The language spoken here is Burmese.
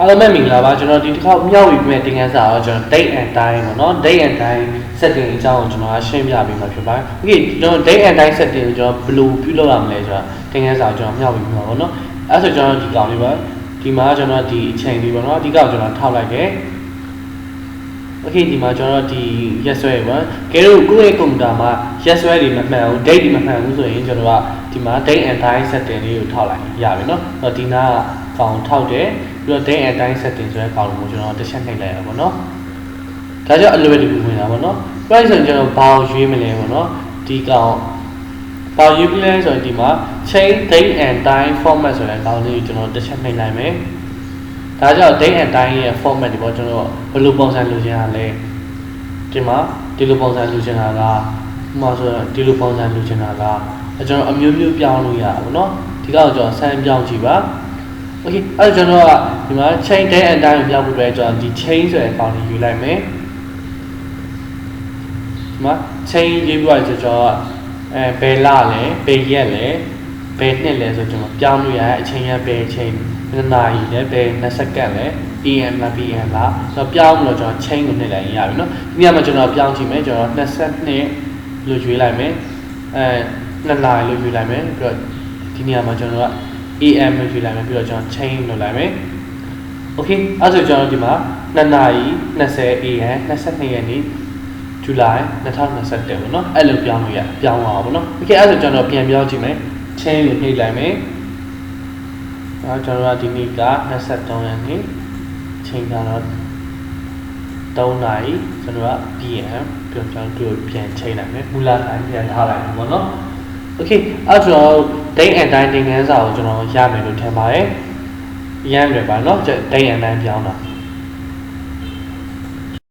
အားလုံးပဲမင်္ဂလာပါကျွန်တော်ဒီတစ်ခါမြောက်ပြီးပြင်တင်ခန်းစာတော့ကျွန်တော် date and time ပေါ့နော် date and time setting အကြောင်းကိုကျွန်တော်ရှင်းပြပေးမှာဖြစ်ပါတယ်။ Okay ကျွန်တော် date and time setting ကိုကျွန်တော်ဘယ်လိုပြုလုပ်ရမလဲဆိုတာတင်ခန်းစာကိုကျွန်တော်မြောက်ပြီးမှာပေါ့နော်။အဲ့ဆိုကျွန်တော်ဒီကောင်လေးပါဒီမှာကျွန်တော်ဒီအချိန်လေးပေါ့နော်အဓိကကျွန်တော်ထောက်လိုက်တယ်။ Okay ဒီမှာကျွန်တော်ဒီရက်စွဲပါ။ကဲလို့ကိုယ့်ရဲ့ကွန်ပျူတာမှာရက်စွဲတွေမမှန်ဘူး date တွေမမှန်ဘူးဆိုရင်ကျွန်တော်ကဒီမှာ date and time setting လေးကိုထောက်လိုက်ရပြီနော်။အဲ့တော့ဒီနားကောင်ထောက်တယ်ပြီးတော့ date and time setting ဆိုတဲ့ကောင်ကိုကျွန်တော်တစ်ချက်နှိပ်လိုက်ရပါတော့။ဒါကြောင့်အလွယ်တကူဝင်တာပေါ့နော်။ price ဆိုရင်ကျွန်တော်ဘာကိုရွေးမလဲပေါ့နော်။ဒီကောင်ဘာရွေးပြလဲဆိုရင်ဒီမှာ change date and time format ဆိုတဲ့ကောင်လေးကိုကျွန်တော်တစ်ချက်နှိပ်လိုက်မယ်။ဒါကြောင့် date and time ရဲ့ format တွေပေါ့ကျွန်တော်ဘယ်လိုပုံစံလိုချင်ရလဲ။ဒီမှာဒီလိုပုံစံလိုချင်တာကဥပမာဆိုတော့ဒီလိုပုံစံလိုချင်တာကကျွန်တော်အမျိုးမျိုးပြောင်းလို့ရပါဘောနော်။ဒီကောင်ကျွန်တော်ဆန်းပြောင်းကြည့်ပါ။ Okay အဲ့ကျွန်တော်ကဒီမှာ change date and time ကိုပြောင်းဖို့အတွက်ကျွန်တော်ဒီ change ဆိုတဲ့ကောင်လေးယူလိုက်မယ်ဒီမှာ change ရေးပြီးတော့ကျွန်တော်ဘယ်လလဲဘယ်ရက်လဲဘယ်နှစ်လဲဆိုကျွန်တော်ပြောင်းလို့ရတဲ့အချိန်ရဘယ်အချိန်နာရီလဲဘယ်2စက္ကန့်လဲ AM လား PM လားဆိုတော့ပြောင်းလို့ကျွန်တော် change ကိုနှိပ်လိုက်ရင်ရပြီနော်ဒီနေ့မှာကျွန်တော်ပြောင်းကြည့်မယ်ကျွန်တော်22လို့ရွေးလိုက်မယ်2နာရီလို့ရွေးလိုက်မယ်ပြီးတော့ဒီနေ့မှာကျွန်တော်ကAM လို့ရွေးလိုက်မယ်ပြီးတော့ကျွန်တော် change လုပ်လိုက်မယ် Okay အဲ့ဆိုကျွန်တော်ဒီမှာ2နာရီ20 AM 22ရက်နေ့ဇူလိုင်2021ပေါ့နော်အဲ့လိုပြောင်းလို့ရပြောင်းသွားပါဘောနော် Okay အဲ့ဆိုကျွန်တော်ပြန်ပြောင်းကြည့်မယ် change ကိုနှိပ်လိုက်မယ်ဒါကျွန်တော်ကဒီနေ့က23ရက်နေ့ချိန်ကတော့3နာရီကျွန်တော်က PM ပြီးတော့ကျွန်တော်တို့ပြန်ချိန်လိုက်မယ်မူလတိုင်းပြန်ထားလိုက်မယ်ပေါ့နော် Okay အဲ့တော့ date and time သင်ခန်းစာကိုကျွန်တော်ရမယ်လို့ထင်ပါတယ်ရမ်းတယ်ပါเนาะ date and time ပြောင်းတာ